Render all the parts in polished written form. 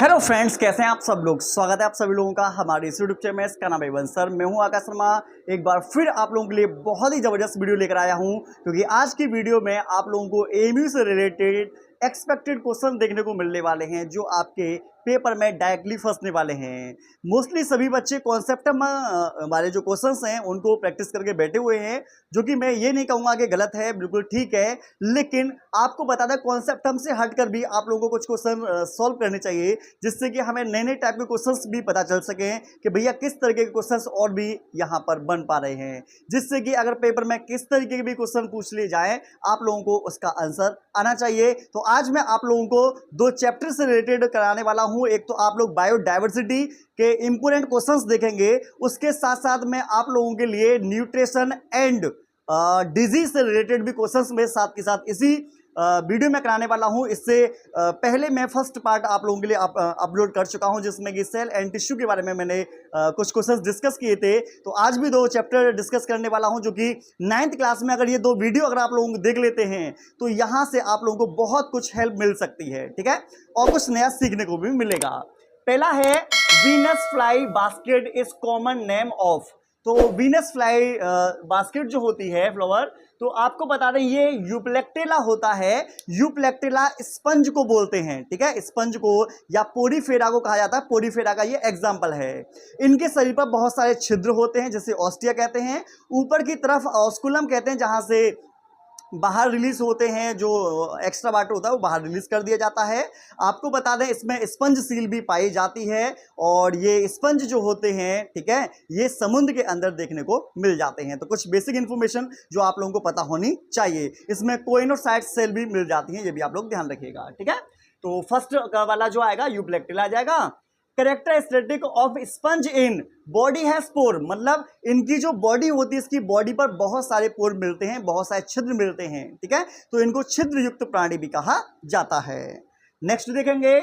Hello friends, कैसे हैं आप सब लोग। स्वागत है आप सभी लोगों का हमारे इस यूट्यूब चैनल में। इसका नाम है सर, मैं हूं आकाश शर्मा। एक बार फिर आप लोगों के लिए बहुत ही ज़बरदस्त वीडियो लेकर आया हूं, क्योंकि आज की वीडियो में आप लोगों को एएमयू से रिलेटेड एक्सपेक्टेड क्वेश्चन देखने को मिलने वाले हैं, जो आपके पेपर में डायरेक्टली फंसने वाले हैं। मोस्टली सभी बच्चे कॉन्सेप्ट वाले जो क्वेश्चंस हैं उनको प्रैक्टिस करके बैठे हुए हैं, जो कि मैं ये नहीं कहूँगा कि गलत है, बिल्कुल ठीक है। लेकिन आपको बता दें, कॉन्सेप्ट से हटकर भी आप लोगों को कुछ क्वेश्चन सॉल्व करने चाहिए, जिससे कि हमें नए नए टाइप के क्वेश्चंस भी पता चल सकें कि भैया किस तरीके के क्वेश्चंस और भी यहाँ पर बन पा रहे हैं, जिससे कि अगर पेपर में किस तरीके के भी क्वेश्चन पूछ लिए जाए, आप लोगों को उसका आंसर आना चाहिए। तो आज मैं आप लोगों को दो चैप्टर से रिलेटेड कराने वाला हूं। एक तो आप लोग बायोडाइवर्सिटी के इंपोर्टेंट क्वेश्चंस देखेंगे, उसके साथ साथ मैं आप लोगों के लिए न्यूट्रिशन एंड डिजीज से रिलेटेड भी क्वेश्चंस में साथ के साथ इसी वीडियो में कराने वाला हूं। इससे पहले मैं फर्स्ट पार्ट आप लोगों के लिए अपलोड कर चुका हूं, जिसमें कि सेल एंड टिश्यू के बारे में मैंने कुछ क्वेश्चंस डिस्कस किए थे। तो आज भी दो चैप्टर डिस्कस करने वाला हूं, जो कि 9th क्लास में अगर ये दो वीडियो अगर आप लोगों को देख लेते हैं तो यहां से आप लोगों को बहुत कुछ हेल्प मिल सकती है, ठीक है, और कुछ नया सीखने को भी मिलेगा। पहला है Venus fly basket is common name of. तो वीनस फ्लाई बास्केट जो होती है फ्लावर, तो आपको बता दें ये यूप्लेक्टेला होता है। यूप्लेक्टेला स्पंज को बोलते हैं, ठीक है, स्पंज को या पोरीफेरा को कहा जाता है। पोरीफेरा का ये एग्जांपल है। इनके शरीर पर बहुत सारे छिद्र होते हैं, जैसे ऑस्टिया कहते हैं। ऊपर की तरफ ऑस्कुलम कहते हैं, जहां से बाहर रिलीज होते हैं, जो एक्स्ट्रा वाटर होता है वो बाहर रिलीज कर दिया जाता है। आपको बता दें इसमें स्पंज सील भी पाई जाती है, और ये स्पंज जो होते हैं, ठीक है, ये समुद्र के अंदर देखने को मिल जाते हैं। तो कुछ बेसिक इंफॉर्मेशन जो आप लोगों को पता होनी चाहिए। इसमें कोइनोसाइट सेल भी मिल जाती हैं, ये भी आप लोग ध्यान रखिएगा, ठीक है। तो फर्स्ट वाला जो आएगा यूप्लेक्टेला आ जाएगा। Characteristic of sponge in body has pore, मतलब इनकी जो बॉडी होती है, इसकी बॉडी पर बहुत सारे पोर मिलते हैं, बहुत सारे छिद्र मिलते हैं, ठीक है। तो इनको छिद्र युक्त प्राणी भी कहा जाता है। नेक्स्ट देखेंगे,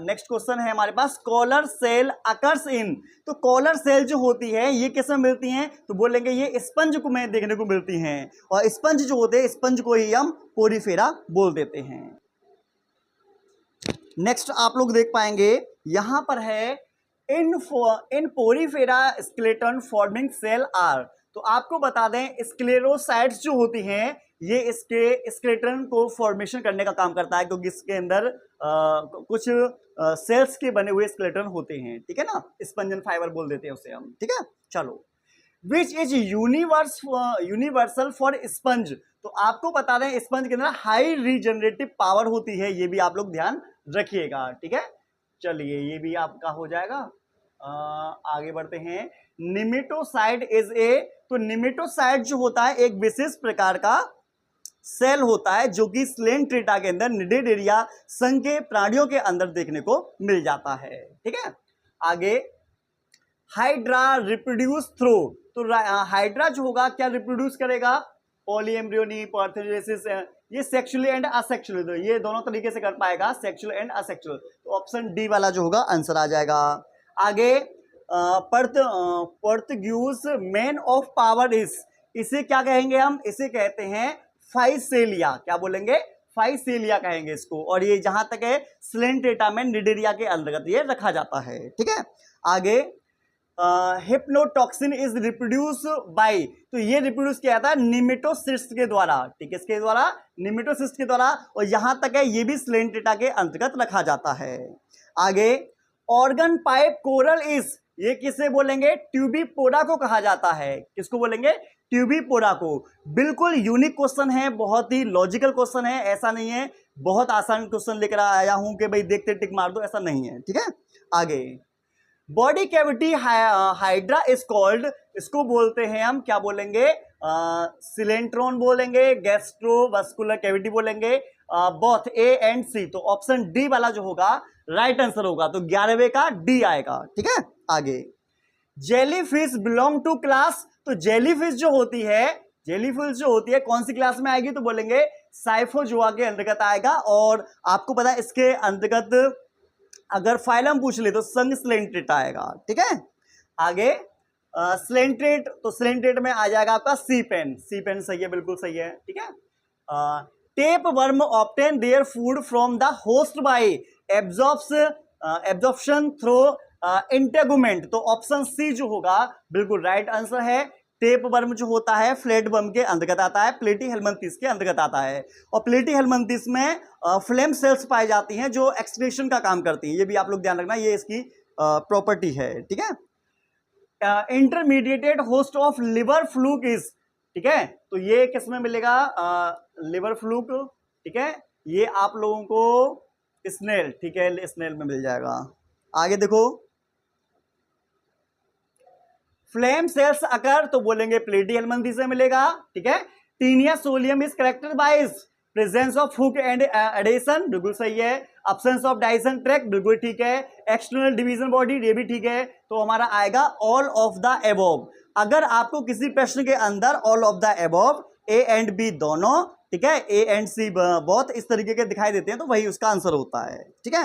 नेक्स्ट क्वेश्चन है हमारे पास, कॉलर सेल अकर्स इन। तो कॉलर सेल जो होती है ये किसमें मिलती हैं, तो बोलेंगे ये स्पंज को में देखने को मिलती हैं, और स्पंज जो होते हैं, स्पंज को ही हम पोरीफेरा बोल देते हैं। नेक्स्ट आप लोग देख पाएंगे यहां पर है in porifera skeleton forming cell are. तो आपको बता दें स्क्लेरोसाइट्स जो होती हैं ये इसके स्केलेटन को फॉर्मेशन करने का काम करता है, क्योंकि इसके अंदर कुछ सेल्स के बने हुए स्केलेटन होते हैं, ठीक है ना, स्पंजन फाइबर बोल देते हैं उसे हम, ठीक है। चलो, which is universal for sponge. तो आपको बता दें स्पंज के अंदर हाई रीजनरेटिव पावर होती है, ये भी आप लोग ध्यान रखिएगा, ठीक है। चलिए, ये भी आपका हो जाएगा। आगे बढ़ते हैं। निमेटोसाइड इज ए। तो निमेटोसाइड जो होता है एक विशेष प्रकार का सेल होता है, जो कि स्लेंट्रेटा के अंदर निडेरिया संघ के प्राणियों के अंदर देखने को मिल जाता है, ठीक है। आगे, हाइड्रा रिप्रोड्यूस थ्रू। तो हाइड्रा जो होगा क्या रिप्रोड्यूस करेगा, पॉलीएम्ब्रियोनी, पार्थेनोजेनेसिस, ये सेक्सुअली एंड असेक्सुअली, तो ये दोनों तरीके से कर पाएगा, सेक्सुअल एंड असेक्सुअल। तो ऑप्शन डी वाला जो होगा आंसर आ जाएगा। आगे, पर्तग्यूज मैन ऑफ पावर इज। इसे क्या कहेंगे हम, इसे कहते हैं फाइसेलिया। क्या बोलेंगे, फाइसेलिया कहेंगे इसको। और ये जहां तक है स्लेंट्रेटा में निडेरिया के अंतर्गत ये रखा जाता है, ठीक है। आगे, हिप्नोटॉक्सिन इज रिप्रोड्यूस बाय। तो ये रिप्रोड्यूस किया जाता है निमेटोसिस्ट के द्वारा, ठीक है, इसके द्वारा, निमेटोसिस्ट के द्वारा, और यहां तक है ये भी स्लेंट्रेटा के अंतर्गत रखा जाता है। आगे, ऑर्गन पाइप कोरल इज। ये किसे बोलेंगे, ट्यूबिपोरा को कहा जाता है। किसको बोलेंगे, ट्यूबिपोरा को। बिल्कुल यूनिक क्वेश्चन है, बहुत ही लॉजिकल क्वेश्चन है। ऐसा नहीं है बहुत आसान क्वेश्चन लेकर आया हूं कि भाई देखते टिक मार दो, ऐसा नहीं है, ठीक है। आगे, body cavity hydra is called. इसको बोलते हैं हम, क्या बोलेंगे, सिलेंट्रॉन बोलेंगे, गैस्ट्रोवास्कुलर कैविटी बोलेंगे, बोथ ए एंड सी। तो ऑप्शन डी वाला जो होगा राइट आंसर होगा। तो 11वें का डी आएगा, ठीक है। आगे, जेलीफिश बिलोंग टू क्लास। तो जेलीफिश जो होती है, जेलीफिश जो होती है कौन सी क्लास में आएगी, तो बोलेंगे साइफोजोआ के अंतर्गत आएगा। और आपको पता है इसके अंतर्गत अगर फाइलम पूछ ले तो संघ स्लेंट्रेटा आएगा, ठीक है। आगे, स्लेंट्रेट, तो स्लेंट्रेट में आ जाएगा आपका सी पेन। सी पेन सही है, बिल्कुल सही है, ठीक है। Tape worm obtain their food from the host bye absorbs absorption through integument. तो ऑप्शन सी जो होगा बिल्कुल राइट आंसर है। टेप वर्म जो होता है फ्लैट वर्म के अंतर्गत आता है, प्लेटीहेल्मिन्थेस के अंतर्गत आता है। और प्लेटीहेल्मिन्थेस में फ्लेम सेल्स पाई जाती हैं जो एक्सक्रीशन का काम करती हैं। ये भी आप लोग ध्यान रखना, ये इसकी प्रॉपर्टी है, ठीक है। Intermediated host of liver fluke is, ठीक है, तो ये किस में मिलेगा, लिवर फ्लूक, ठीक है, ये आप लोगों को स्नेल, ठीक है, स्नेल में मिल जाएगा। आगे देखो, फ्लेम सेल्स अकर, तो बोलेंगे प्लेटीहेल्मिन्थेस से मिलेगा, ठीक है। Taenia solium is corrected by presence of hook and adhesion, बिल्कुल सही है। अब्सेंस ऑफ डाइसन ट्रैक, बिल्कुल ठीक है। एक्सटर्नल डिवीजन बॉडी, ये भी ठीक है। तो हमारा आएगा ऑल ऑफ द एबोव। अगर आपको किसी प्रश्न के अंदर all of the above, A and B दोनों, ठीक है, ए एंड सी बहुत इस तरीके के दिखाई देते हैं तो वही उसका आंसर होता है, ठीक है।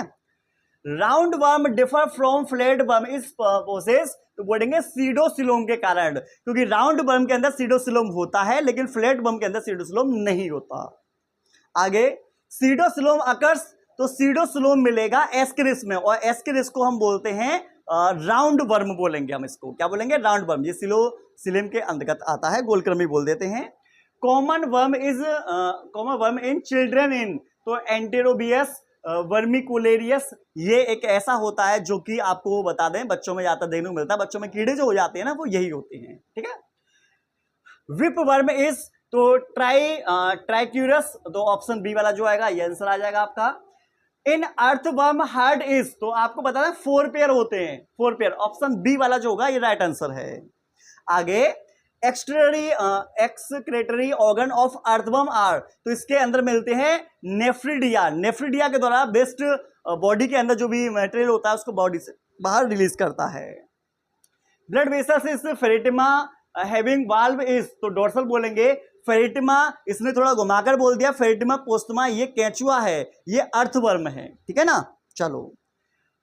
Round worm differ from flat worm इस प्रोसेस, तो बोलेंगे सीडोसिलोम के कारण, क्योंकि राउंड वर्म के अंदर सीडोसिलोम होता है लेकिन फ्लैट वर्म के अंदर सीडोसिलोम नहीं होता। आगे सीडोसिलोम अकर्स, तो सीडोसिलोम मिलेगा एस्केरिस में, और एस्केरिस को हम बोलते हैं राउंड वर्म बोलेंगे हम इसको, क्या बोलेंगे, राउंड वर्म। ये सिलोसिलम के अंतर्गत आता है, गोलक्रमी बोल देते हैं। Common worm is common worm in children in, तो एंटेरोबियस वर्मिकुलेरियस, ये एक ऐसा होता है जो कि आपको बता दें बच्चों में ज्यादा देखने को मिलता है। बच्चों में कीड़े जो हो जाते हैं ना वो यही होते हैं, ठीक है। विप वर्म इज, तो ट्राइक्यूरस, तो ऑप्शन बी वाला जो आएगा ये आंसर आ जाएगा आपका। इन अर्थवर्म हार्ड इज, तो आपको बता दें 4 पेयर होते हैं, 4 पेयर, ऑप्शन बी वाला जो होगा ये राइट आंसर है। आगे excretory organ of earthworm are, तो इसके अंदर मिलते हैं नेफ्रिडिया। नेफ्रिडिया के द्वारा बेस्ट बॉडी के अंदर जो भी मटेरियल होता है उसको बॉडी से बाहर रिलीज करता है। Blood vessels is Pheretima having valve is, तो डोर्सल बोलेंगे। फेरेटिमा, इसने थोड़ा घुमाकर बोल दिया, फेरेटिमा पोस्टमा ये केंचुआ है, ये अर्थवर्म है, ठीक है ना। चलो,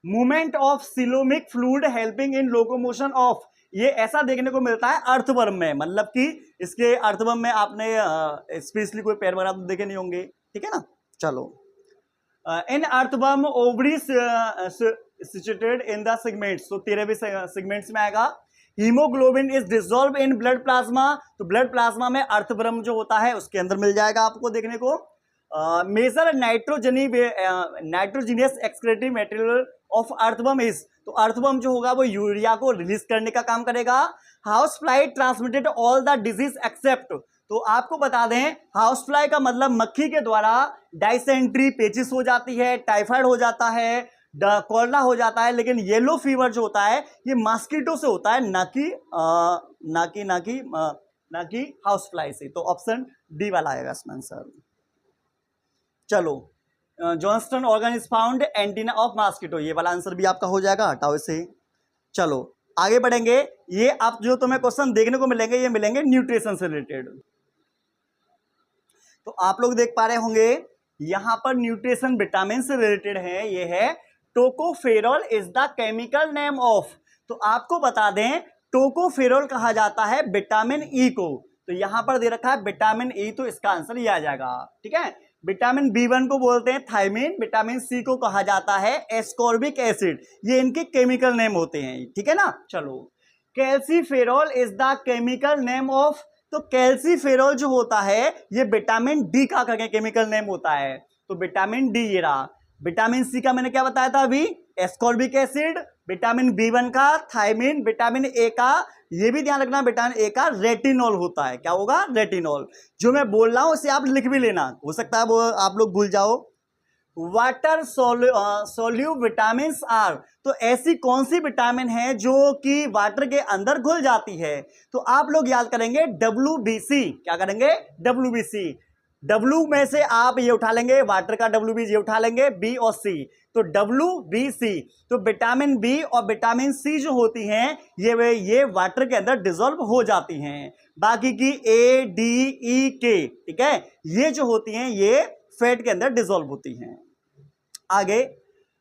movement of coelomic fluid helping in locomotion of, ये ऐसा देखने को मिलता है अर्थवर्म में, मतलब कि इसके अर्थवर्म में आपने स्पेशली कोई पैर वगैरह तो देखे नहीं होंगे, ठीक है ना। चलो, इन earthworm ovary situated in the segments, तो 13वें सेगमेंट्स में आएगा। Haemoglobin is dissolve in blood plasma, तो ब्लड प्लाज्मा में अर्थवर्म जो होता है उसके अंदर मिल जाएगा आपको देखने को। Major nitrogenous excretory material of earthworm is, तो अर्थवर्म जो होगा वो यूरिया को रिलीज करने का काम करेगा। House fly transmitted all the disease accept, तो आपको बता दें हाउस फ्लाई का मतलब मक्खी के द्वारा डाइसेंट्री, पेचिस हो जाती है, टाइफाइड हो जाता है, कोरोना हो जाता है, लेकिन येलो फीवर जो होता है ये मॉस्किटो से होता है, ना कि हाउस फ्लाई से। तो ऑप्शन डी वाला आएगा इसमें आंसर। चलो, Johnston organ is found antenna of mosquito, ये वाला आंसर भी आपका हो जाएगा, हटाओ इसे। चलो आगे बढ़ेंगे। ये आप जो तुम्हें क्वेश्चन देखने को मिलेंगे ये मिलेंगे न्यूट्रिशन से रिलेटेड। तो आप लोग देख पा रहे होंगे यहां पर न्यूट्रिशन विटामिन से रिलेटेड है। ये है tocopherol is the chemical name of, तो आपको बता दें टोकोफेरॉल कहा जाता है विटामिन ई को। तो यहां पर दे रखा है विटामिन ई, तो इसका आंसर ये आ जाएगा, ठीक है। विटामिन B1 को बोलते हैं थायमिन, विटामिन सी को कहा जाता है एस्कॉर्बिक एसिड, ये इनके केमिकल नेम होते हैं, ठीक है ना। चलो, calciferol is the chemical name of, तो कैल्सीफेरॉल जो होता है ये विटामिन डी का केमिकल नेम होता है। तो विटामिन डी ये रहा। विटामिन सी का मैंने क्या बताया था अभी, एस्कॉर्बिक एसिड, विटामिन B1 का थायमिन, विटामिन ए का, ये भी ध्यान रखना विटामिन ए का रेटिनॉल होता है। क्या होगा, रेटिनॉल। जो मैं बोल रहा हूं उसे आप लिख भी लेना, हो सकता है वो आप लोग भूल जाओ। वाटर सोल्यूब विटामिन आर, तो ऐसी कौन सी विटामिन है जो कि वाटर के अंदर घुल जाती है, तो आप लोग याद करेंगे WBC। क्या करेंगे, WBC। W में से आप ये उठा लेंगे, वाटर का WB ये उठा लेंगे, B और C, तो WBC। तो विटामिन बी और विटामिन सी जो होती हैं ये वाटर के अंदर डिसॉल्व हो जाती हैं। बाकी की A, D, E, K, ठीक है, ये जो होती हैं ये फैट के अंदर डिसॉल्व होती हैं। आगे,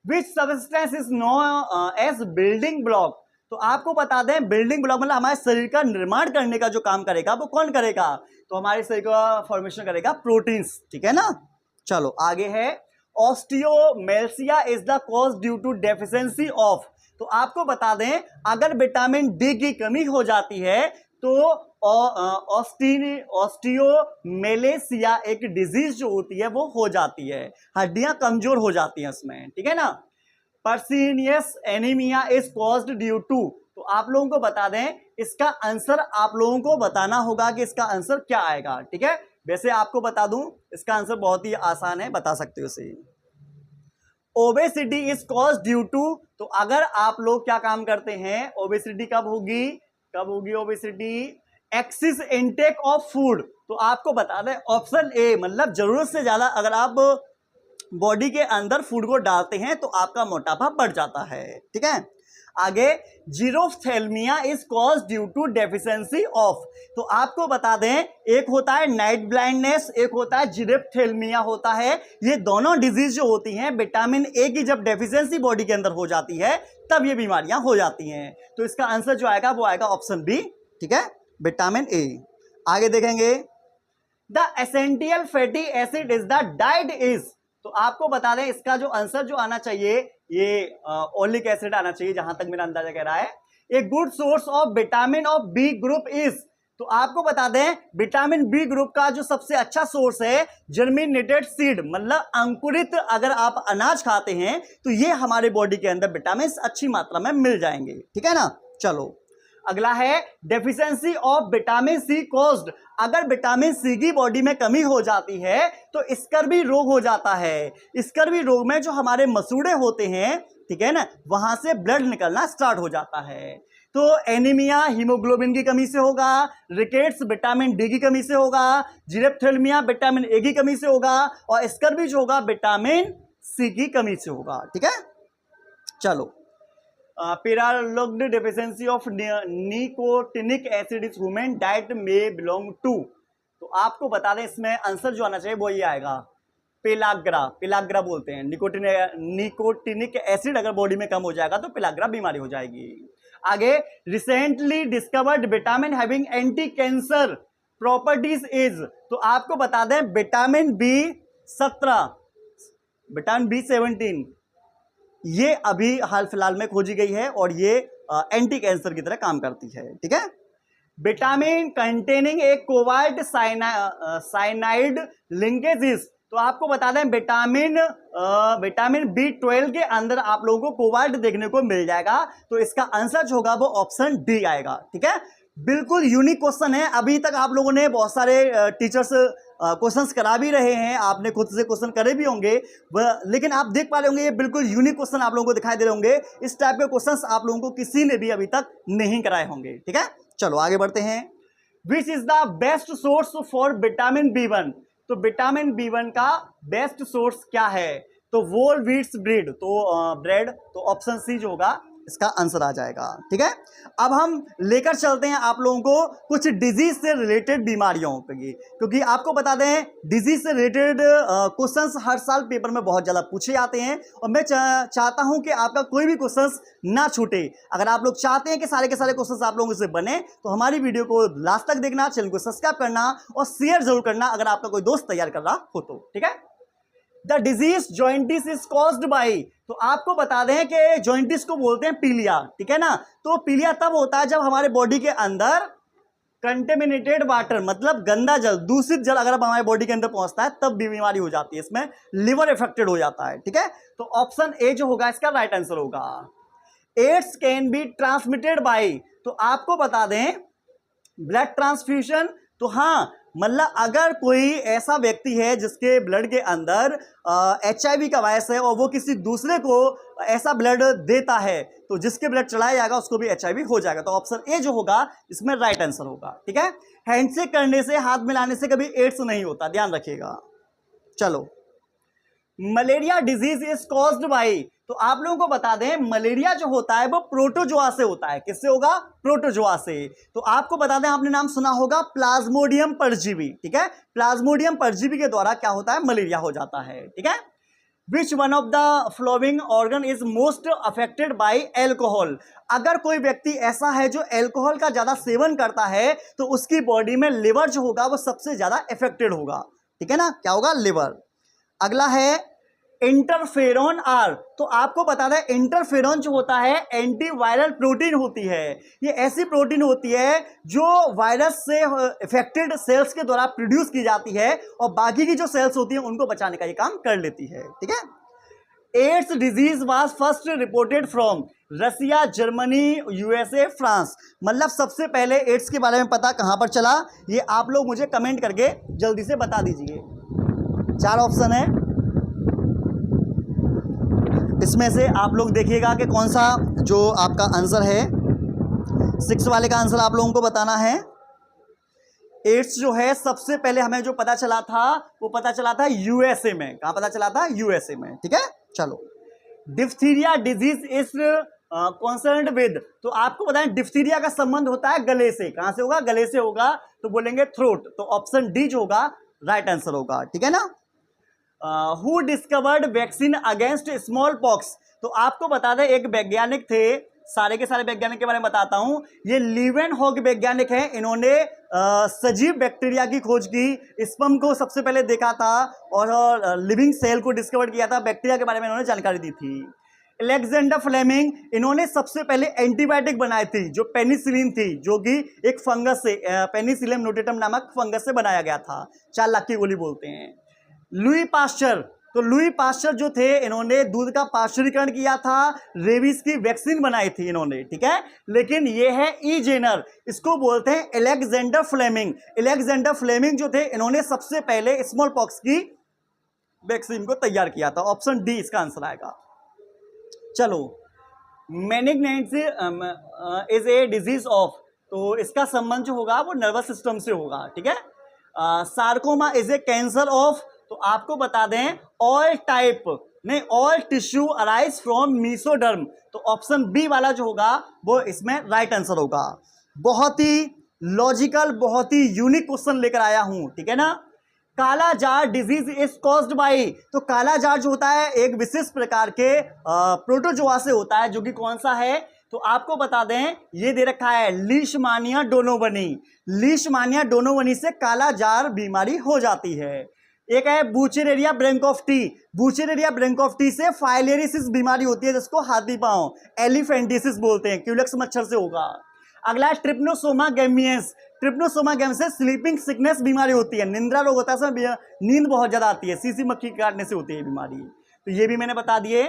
which substance is known as building block, तो आपको बता दें बिल्डिंग ब्लॉक मतलब हमारे शरीर का निर्माण करने का जो काम करेगा वो कौन करेगा, तो हमारे शरीर का फॉर्मेशन करेगा प्रोटीन्स, ठीक है ना। चलो आगे है, osteomalacia is the cause due to deficiency of. तो आपको बता दें अगर विटामिन डी की कमी हो जाती है तो ऑस्टियोमेलेसिया एक डिजीज जो होती है वो हो जाती है, हड्डियां कमजोर हो जाती हैं उसमें, ठीक है ना। Pernicious anaemia is caused due to, तो आप लोगों को बता दें इसका आंसर आप लोगों को बताना होगा कि इसका आंसर क्या आएगा, ठीक है। वैसे आपको बता दूं इसका आंसर बहुत ही आसान है, बता सकते हो इसे। Obesity is cause due to, तो अगर आप लोग क्या काम करते हैं, ओबेसिटी कब होगी obesity, axis intake of food, तो आपको बता दें ऑप्शन ए, मतलब जरूरत से ज्यादा अगर आप बॉडी के अंदर फूड को डालते हैं तो आपका मोटापा बढ़ जाता है, ठीक है। आगे xerophthalmia is cause due to deficiency of, तो आपको बता दें एक होता है नाइट ब्लाइंडनेस, एक होता है जीरोफ्थेल्मिया होता है। ये दोनों डिजीज जो होती हैं विटामिन ए की जब डेफिशिएंसी बॉडी के अंदर हो जाती है तब ये बीमारियां हो जाती हैं। तो इसका आंसर जो आएगा वो आएगा ऑप्शन बी, ठीक है, विटामिन ए। आगे देखेंगे the essential fatty acid is the diet is, तो आपको बता दें इसका जो आंसर जो आना चाहिए ये ओलिक एसिड आना चाहिए, जहां तक मेरा अंदाजा कह रहा है। A good source of vitamin of B group is, तो आपको बता दें विटामिन बी ग्रुप का जो सबसे अच्छा सोर्स है जर्मिनेटेड सीड, मतलब अंकुरित अगर आप अनाज खाते हैं तो ये हमारे बॉडी के अंदर विटामिन अच्छी मात्रा में मिल जाएंगे, ठीक है ना। चलो अगला है deficiency of vitamin C caused, अगर विटामिन सी की बॉडी में कमी हो जाती है तो स्कर्वी रोग हो जाता है। स्कर्वी रोग में जो हमारे मसूड़े होते हैं, ठीक है ना, वहां से ब्लड निकलना स्टार्ट हो जाता है। तो एनीमिया हीमोग्लोबिन की कमी से होगा, रिकेट्स विटामिन डी की कमी से होगा, जीरोफ्थेल्मिया विटामिन ए की कमी से होगा, और स्कर्वी जो होगा विटामिन सी की कमी से होगा, ठीक है। चलो pellagra deficiency of nicotinic acid is human diet में बिलोंग टू, तो आपको बता दें इसमें आंसर जो आना चाहिए वो ये आएगा पेलाग्रा बोलते हैं। निकोटिनिक एसिड अगर बॉडी में कम हो जाएगा तो पेलाग्रा बीमारी हो जाएगी। आगे recently discovered vitamin having anti cancer properties is, तो आपको बता दें विटामिन B17, विटामिन B17 ये अभी हाल फिलहाल में खोजी गई है और ये एंटी कैंसर की तरह काम करती है, ठीक है। Vitamin containing A cobalt cyanide linkages, तो आपको बता दें विटामिन B12 के अंदर आप लोगों को कोबाल्ट देखने को मिल जाएगा, तो इसका आंसर जो होगा वो ऑप्शन डी आएगा, ठीक है। बिल्कुल यूनिक क्वेश्चन है, अभी तक आप लोगों ने बहुत सारे टीचर्स क्वेश्चंस करा भी रहे हैं, आपने खुद से क्वेश्चन करे भी होंगे, लेकिन आप देख पा रहे होंगे ये बिल्कुल यूनिक क्वेश्चन आप लोगों को दिखाई दे रहे होंगे। इस टाइप के क्वेश्चंस आप लोगों को किसी ने भी अभी तक नहीं कराए होंगे, ठीक है। चलो आगे बढ़ते हैं। Which is the best source for vitamin B1, तो विटामिन B1 का बेस्ट सोर्स क्या है, तो वोल व्हीट्स ब्रेड, तो ऑप्शन सी जो होगा इसका आंसर आ जाएगा, ठीक है। अब हम लेकर चलते हैं आप लोगों को कुछ डिजीज से रिलेटेड बीमारियों पे, क्योंकि आपको बता दें डिजीज से रिलेटेड क्वेश्चंस हर साल पेपर में बहुत ज़्यादा पूछे जाते हैं, और मैं चाहता हूं कि आपका कोई भी क्वेश्चंस ना छूटे। अगर आप लोग चाहते हैं कि सारे के सारे क्वेश्चंस आप लोगों से बने तो हमारी वीडियो को लास्ट तक देखना, चैनल को सब्सक्राइब करना और शेयर जरूर करना अगर आपका कोई दोस्त तैयार कर रहा हो तो, ठीक है। The disease jaundice is caused by, तो आपको बता दें कि जॉइंटिस को बोलते हैं पीलिया, ठीक है ना। तो पीलिया तब होता है जब हमारे बॉडी के अंदर कंटेमिनेटेड वाटर, मतलब गंदा जल, दूषित जल अगर हमारे बॉडी के अंदर पहुंचता है तब बीमारी हो जाती है, इसमें लिवर इफेक्टेड हो जाता है, ठीक है। तो ऑप्शन ए जो होगा इसका राइट आंसर होगा। AIDS can be transmitted by, तो आपको बता दें ब्लड ट्रांसफ्यूजन, तो हाँ, मतलब अगर कोई ऐसा व्यक्ति है जिसके ब्लड के अंदर HIV का वायरस है और वो किसी दूसरे को ऐसा ब्लड देता है तो जिसके ब्लड चढ़ाया जाएगा उसको भी HIV हो जाएगा, तो ऑप्शन ए जो होगा इसमें राइट आंसर होगा, ठीक है। हैंडशेक करने से, हाथ मिलाने से कभी एड्स नहीं होता, ध्यान रखिएगा। चलो malaria disease is caused by, तो आप लोगों को बता दें मलेरिया जो होता है वो प्रोटोजोआ से होता है। किससे होगा? प्रोटोजोआ से। तो आपको बता दें, आपने नाम सुना होगा प्लाज्मोडियम परजीवी, ठीक है। प्लाज्मोडियम परजीवी के द्वारा क्या होता है? मलेरिया हो जाता है, ठीक है। Which one of the flowing organ is most affected by alcohol, अगर कोई व्यक्ति ऐसा है जो एल्कोहल का ज्यादा सेवन करता है तो उसकी बॉडी में लिवर जो होगा वो सबसे ज्यादा अफेक्टेड होगा, ठीक है ना। क्या होगा? लिवर। अगला है इंटरफेरॉन आर, तो आपको बता दें इंटरफेरॉन जो होता है एंटीवायरल प्रोटीन होती है। ये ऐसी प्रोटीन होती है जो वायरस से इफेक्टेड सेल्स के द्वारा प्रोड्यूस की जाती है और बाकी की जो सेल्स होती हैं उनको बचाने का ये काम कर लेती है। ठीक है। AIDS disease was first reported from Russia, Germany, USA, France. मतलब सबसे पहले एड्स के बारे में पता कहां पर चला, ये आप लोग मुझे कमेंट करके जल्दी से बता दीजिए। 4 ऑप्शन है, इसमें से आप लोग देखिएगा कि कौन सा जो आपका आंसर है। 6 वाले का आंसर आप लोगों को बताना है। एड्स जो है सबसे पहले हमें जो पता चला था वो पता चला था यूएसए में। कहां पता चला था? यूएसए में। ठीक है, चलो। डिफ्थीरिया डिजीज इज कॉन्सर्न्ड विद, तो आपको बताएं डिफ्थीरिया का संबंध होता है गले से। कहां से होगा? गले से होगा, तो बोलेंगे थ्रोट। तो ऑप्शन डी जो होगा राइट आंसर होगा। ठीक है ना। Who discovered vaccine against small pox, तो आपको बता दें एक वैज्ञानिक थे, सारे के सारे वैज्ञानिक के बारे में बताता हूं। ये लीवेनहॉग वैज्ञानिक हैं, इन्होंने सजीव बैक्टीरिया की खोज की, स्पर्म को सबसे पहले देखा था और लिविंग सेल को डिस्कवर किया था, बैक्टीरिया के बारे में इन्होंने जानकारी दी थी। अलेक्जेंडर फ्लेमिंग, इन्होंने सबसे पहले एंटीबायोटिक बनाई थी जो पेनिसिलिन थी, जो कि एक फंगस से पेनिसिलियम नोटेटम नामक फंगस से बनाया गया था, 4 लाख की गोली बोलते हैं। लुई पास्चर, तो लुई पास्चर जो थे इन्होंने दूध का पाश्चरीकरण किया था, रेबीज की वैक्सीन बनाई थी इन्होंने। ठीक है, लेकिन ये है ई जेनर, इसको बोलते हैं अलेक्जेंडर फ्लेमिंग। अलेक्जेंडर फ्लेमिंग जो थे इन्होंने सबसे पहले स्मॉल पॉक्स की वैक्सीन को तैयार किया था। ऑप्शन डी इसका आंसर आएगा। चलो, meningitis is a disease of, तो इसका संबंध जो होगा वो नर्वस सिस्टम से होगा। ठीक है। Sarcoma is a cancer of, तो आपको बता दें ऑल टाइप नहीं, all tissue arise from mesoderm, तो ऑप्शन बी वाला जो होगा वो इसमें राइट आंसर होगा। बहुत ही लॉजिकल, बहुत ही यूनिक क्वेश्चन लेकर आया हूं। ठीक है ना। काला jar disease is caused by, तो काला जार जो होता है एक विशेष प्रकार के प्रोटोजोआ से होता है, जो कि कौन सा है, तो आपको बता दें ये दे रखा है लीशमानिया डोनोवनी। लीशमानिया डोनोवनी से काला जार बीमारी हो जाती है। एक है बुचेरेरिया ब्रैंकोफ्टी, बुचेरेरिया ब्रैंकोफ्टी से फाइलेरिसिस बीमारी होती है, जिसको हाथी पांव एलिफेंटिसिस बोलते हैं, क्यूलेक्स मच्छर से होगा। अगला है ट्रिप्नोसोमा गेमियंस, ट्रिप्नोसोमा गेम से स्लीपिंग सिकनेस बीमारी होती है, निंद्रा रोग होता है, नींद बहुत ज्यादा आती है, सीसी मक्खी काटने से होती है बीमारी, तो ये भी मैंने बता दिए।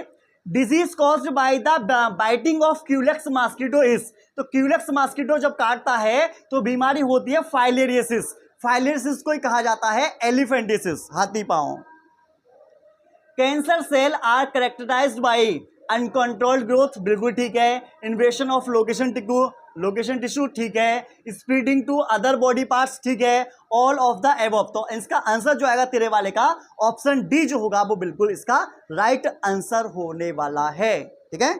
Disease caused by the biting of Culex mosquito is, तो क्यूलेक्स मॉस्किटो जब काटता है तो बीमारी होती है फाइलेरियसिस, फाइलेरियसिस को ही कहा जाता है एलिफेंटिसिस, हाथी पांव। Cancer cell are characterized by uncontrolled growth, बिल्कुल ठीक है। इन्वेशन ऑफ लोकेशन टिश्यू, ठीक है। Spreading to other body parts, ठीक है। ऑल ऑफ द एबव, तो इसका आंसर जो आएगा तेरे वाले का ऑप्शन डी जो होगा वो बिल्कुल इसका राइट आंसर होने वाला है। ठीक है।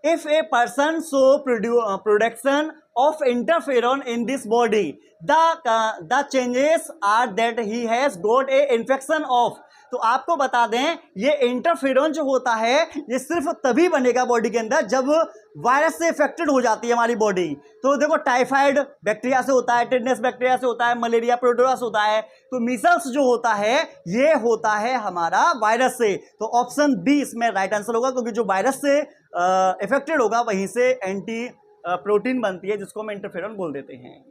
If a person show production of interferon in this body, the changes are that he has got a infection of, तो आपको बता दें ये इंटरफेरॉन जो होता है ये सिर्फ तभी बनेगा बॉडी के अंदर जब वायरस से इफेक्टेड हो जाती है हमारी बॉडी। तो देखो टाइफाइड बैक्टीरिया से होता है, टेटनस बैक्टीरिया से होता है, मलेरिया प्रोटोजोआ से होता है, तो मीसल्स जो होता है ये होता है हमारा वायरस से, तो ऑप्शन बी इसमें राइट आंसर होगा, क्योंकि जो वायरस से इफेक्टेड होगा वहीं से एंटी प्रोटीन बनती है, जिसको हम इंटरफेरॉन बोल देते हैं।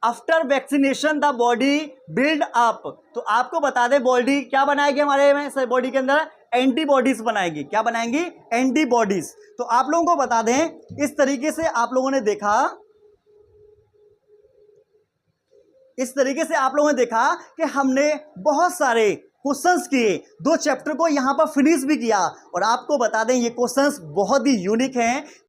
After vaccination the body build up, तो आपको बता दें बॉडी क्या बनाएगी हमारे में बॉडी के अंदर एंटीबॉडीज बनाएगी। क्या बनाएंगी? एंटीबॉडीज। तो आप लोगों को बता दें इस तरीके से आप लोगों ने देखा, इस तरीके से आप लोगों ने देखा कि हमने बहुत सारे क्वेश्चंस किए, 2 चैप्टर को यहां पर फिनिश भी किया, और आपको बता दें ये क्वेश्चंस बहुत ही यूनिक हैं,